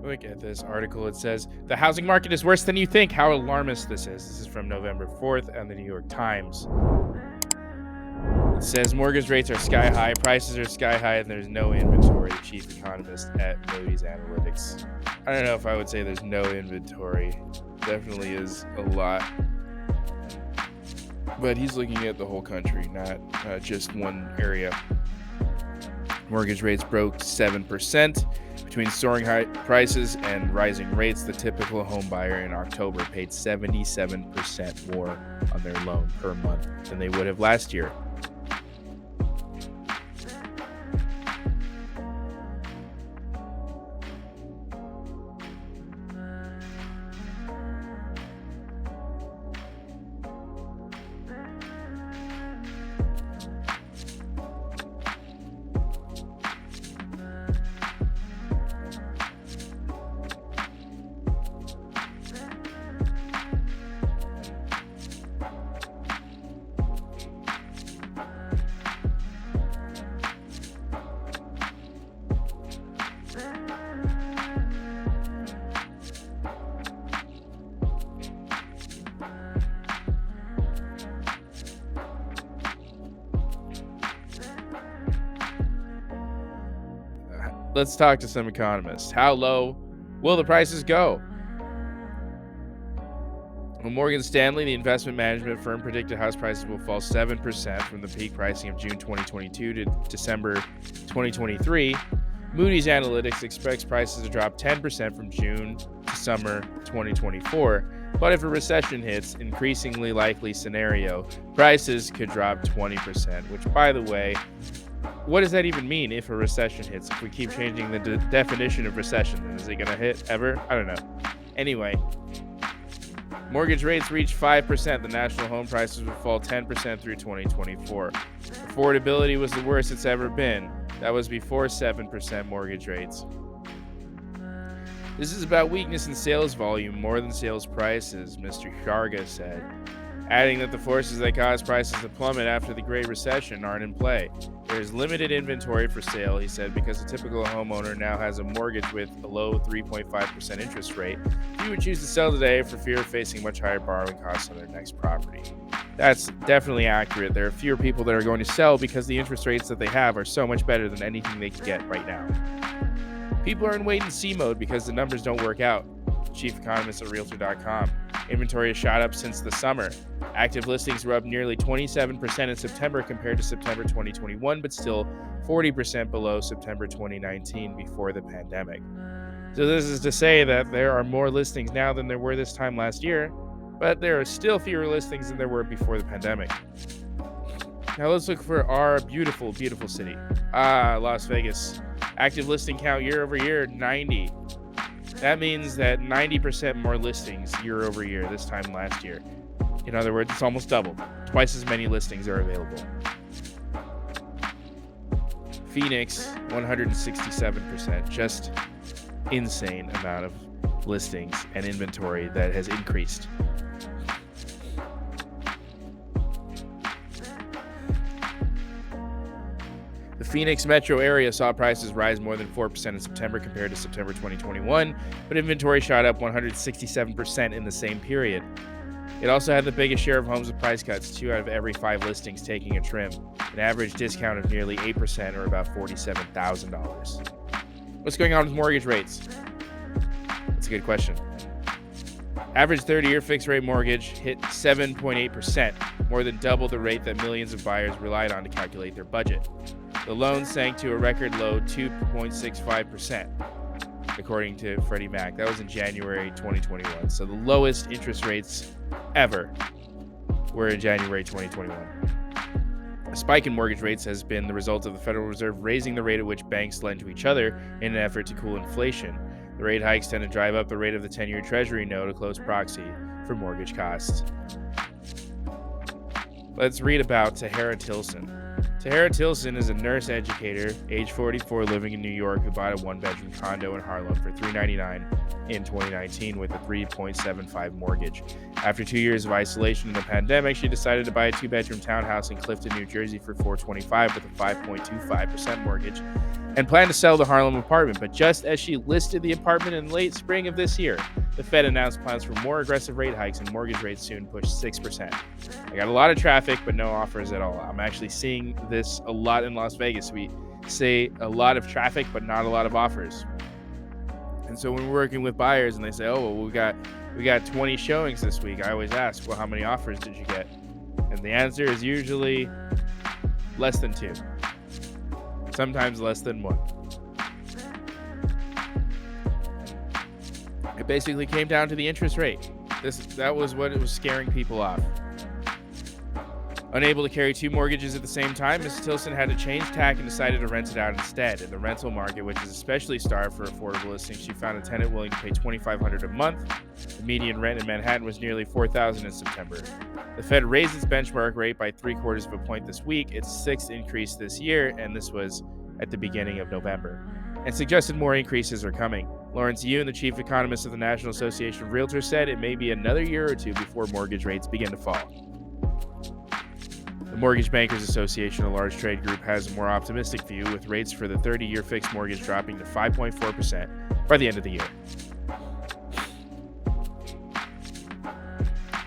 Look at this article. It says, the housing market is worse than you think. How alarmist this is. This is from November 4th on the New York Times. It says mortgage rates are sky high, prices are sky high, and there's no inventory, the chief economist at Moody's Analytics. I don't know if I would say there's no inventory. Definitely is a lot. But he's looking at the whole country, not just one area. Mortgage rates broke 7%. Between soaring high prices and rising rates, the typical home buyer in October paid 77% more on their loan per month than they would have last year. Let's talk to some economists. How low will the prices go? Well, Morgan Stanley, the investment management firm, predicted house prices will fall 7% from the peak pricing of June 2022 to December 2023. Moody's Analytics expects prices to drop 10% from June to summer 2024. But if a recession hits, increasingly likely scenario, prices could drop 20%, which, by the way, what does that even mean if a recession hits? If we keep changing the definition of recession, then is it going to hit ever? I don't know. Anyway, mortgage rates reach 5%. The national home prices will fall 10% through 2024. Affordability was the worst it's ever been. That was before 7% mortgage rates. This is about weakness in sales volume more than sales prices, Mr. Sharga said, adding that the forces that caused prices to plummet after the Great Recession aren't in play. There is limited inventory for sale, he said, because a typical homeowner now has a mortgage with a low 3.5% interest rate. He would choose to sell today for fear of facing much higher borrowing costs on their next property. That's definitely accurate. There are fewer people that are going to sell because the interest rates that they have are so much better than anything they can get right now. People are in wait-and-see mode because the numbers don't work out. Chief economist at Realtor.com. Inventory has shot up since the summer. Active listings were up nearly 27% in September compared to September 2021, but still 40% below September 2019 before the pandemic. So this is to say that there are more listings now than there were this time last year, but there are still fewer listings than there were before the pandemic. Now let's look for our beautiful, beautiful city. Las Vegas. Active listing count year over year, 90. That means that 90% more listings year over year this time last year. In other words, it's almost doubled. Twice as many listings are available. Phoenix, 167%. Just insane amount of listings and inventory that has increased. The Phoenix metro area saw prices rise more than 4% in September compared to September 2021, but inventory shot up 167% in the same period. It also had the biggest share of homes with price cuts, 2 out of every 5 listings taking a trim, an average discount of nearly 8% or about $47,000. What's going on with mortgage rates? That's a good question. Average 30-year fixed-rate mortgage hit 7.8%, more than double the rate that millions of buyers relied on to calculate their budget. The loan sank to a record low 2.65%, according to Freddie Mac. That was in January 2021. So the lowest interest rates ever were in January 2021. A spike in mortgage rates has been the result of the Federal Reserve raising the rate at which banks lend to each other in an effort to cool inflation. The rate hikes tend to drive up the rate of the 10-year Treasury note, a close proxy for mortgage costs. Let's read about Tahara Tilson. Tahara Tilson is a nurse educator, age 44, living in New York, who bought a one-bedroom condo in Harlem for $399 in 2019 with a 3.75 mortgage. After 2 years of isolation in the pandemic, she decided to buy a 2-bedroom townhouse in Clifton, New Jersey for $425 with a 5.25% mortgage. and planned to sell the Harlem apartment. But just as she listed the apartment in late spring of this year, the Fed announced plans for more aggressive rate hikes, and mortgage rates soon pushed 6%. I got a lot of traffic, but no offers at all. I'm actually seeing this a lot in Las Vegas. We say a lot of traffic, but not a lot of offers. And so when we're working with buyers and they say, oh, well, we got 20 showings this week, I always ask, well, how many offers did you get? And the answer is usually less than 2. Sometimes less than 1. It basically came down to the interest rate. That was what it was scaring people off. Unable to carry 2 mortgages at the same time, Mrs. Tilson had to change tack and decided to rent it out instead. In the rental market, which is especially starved for affordable listings, she found a tenant willing to pay $2,500 a month. The median rent in Manhattan was nearly $4,000 in September. The Fed raised its benchmark rate by 0.75 of a point this week, its 6th increase this year, and this was at the beginning of November, and suggested more increases are coming. Lawrence Yun, the chief economist of the National Association of Realtors, said it may be another year or 2 before mortgage rates begin to fall. The Mortgage Bankers Association, a large trade group, has a more optimistic view, with rates for the 30-year fixed mortgage dropping to 5.4% by the end of the year.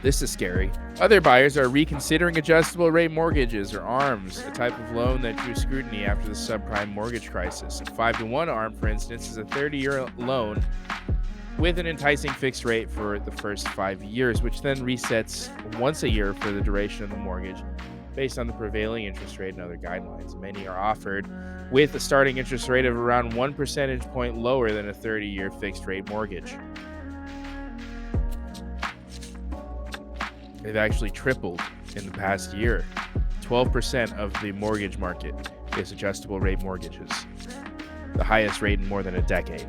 This is scary. Other buyers are reconsidering adjustable rate mortgages, or ARMs, a type of loan that drew scrutiny after the subprime mortgage crisis. A 5-to-1 ARM, for instance, is a 30-year loan with an enticing fixed rate for the first 5 years, which then resets once a year for the duration of the mortgage based on the prevailing interest rate and other guidelines. Many are offered with a starting interest rate of around 1 percentage point lower than a 30-year fixed rate mortgage. They've actually tripled in the past year. 12% of the mortgage market is adjustable rate mortgages, the highest rate in more than a decade.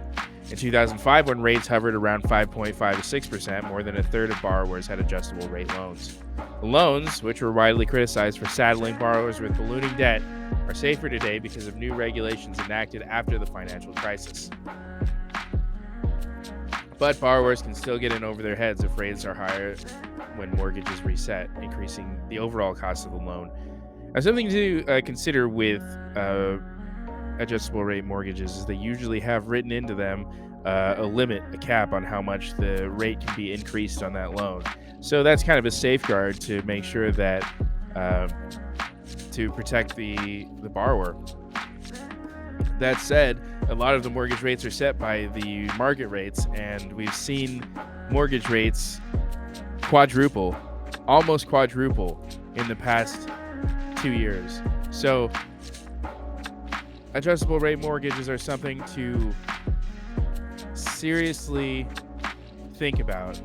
In 2005, when rates hovered around 5.5 to 6%, more than a third of borrowers had adjustable rate loans. The loans, which were widely criticized for saddling borrowers with ballooning debt, are safer today because of new regulations enacted after the financial crisis. But borrowers can still get in over their heads if rates are higher when mortgages reset, increasing the overall cost of the loan. Now, something to consider with adjustable rate mortgages is they usually have written into them a limit, a cap on how much the rate can be increased on that loan. So that's kind of a safeguard to make sure that to protect the borrower. That said, a lot of the mortgage rates are set by the market rates, and we've seen mortgage rates almost quadruple in the past 2 years. So adjustable rate mortgages are something to seriously think about.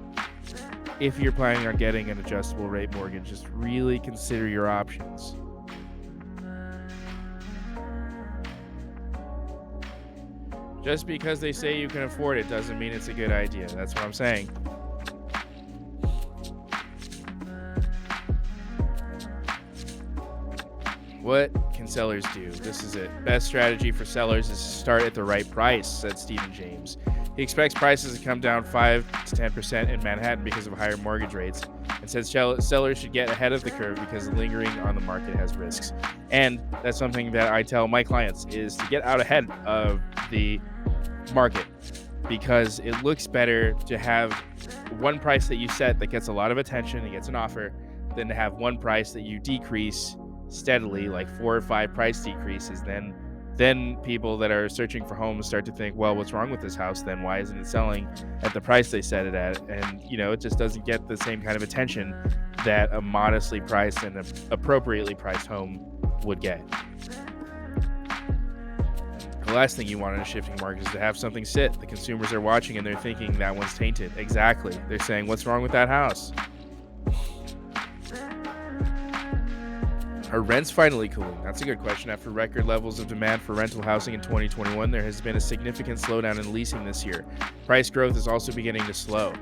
If you're planning on getting an adjustable rate mortgage, just really consider your options. Just because they say you can afford it doesn't mean it's a good idea. That's what I'm saying. What can sellers do? This is it. Best strategy for sellers is to start at the right price, said Stephen James. He expects prices to come down 5 to 10% in Manhattan because of higher mortgage rates, and says sellers should get ahead of the curve because lingering on the market has risks. And that's something that I tell my clients, is to get out ahead of the market, because it looks better to have one price that you set that gets a lot of attention and gets an offer than to have one price that you decrease steadily, like 4 or 5 price decreases. Then people that are searching for homes start to think, well, what's wrong with this house then? Why isn't it selling at the price they set it at? And it just doesn't get the same kind of attention that a modestly priced and appropriately priced home would get. The last thing you want in a shifting market is to have something sit. The consumers are watching and they're thinking that one's tainted. Exactly. They're saying, what's wrong with that house? Are rents finally cooling? That's a good question. After record levels of demand for rental housing in 2021, there has been a significant slowdown in leasing this year. Price growth is also beginning to slow.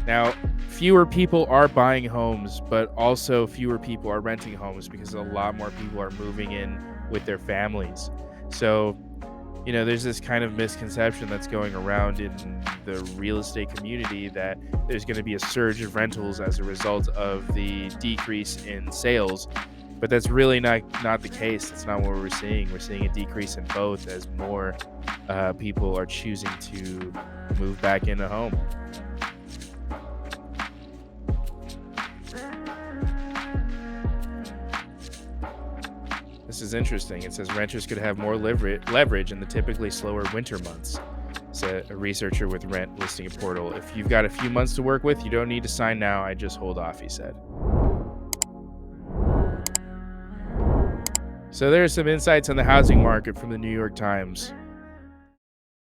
Now, fewer people are buying homes, but also fewer people are renting homes because a lot more people are moving in with their families. So, there's this kind of misconception that's going around in the real estate community that there's going to be a surge of rentals as a result of the decrease in sales. But that's really not the case. That's not what we're seeing. We're seeing a decrease in both as more people are choosing to move back into home. This is interesting. It says renters could have more leverage in the typically slower winter months, said a researcher with Rent Listing Portal. If you've got a few months to work with, you don't need to sign now. I just hold off, he said. So there's some insights on the housing market from the New York Times.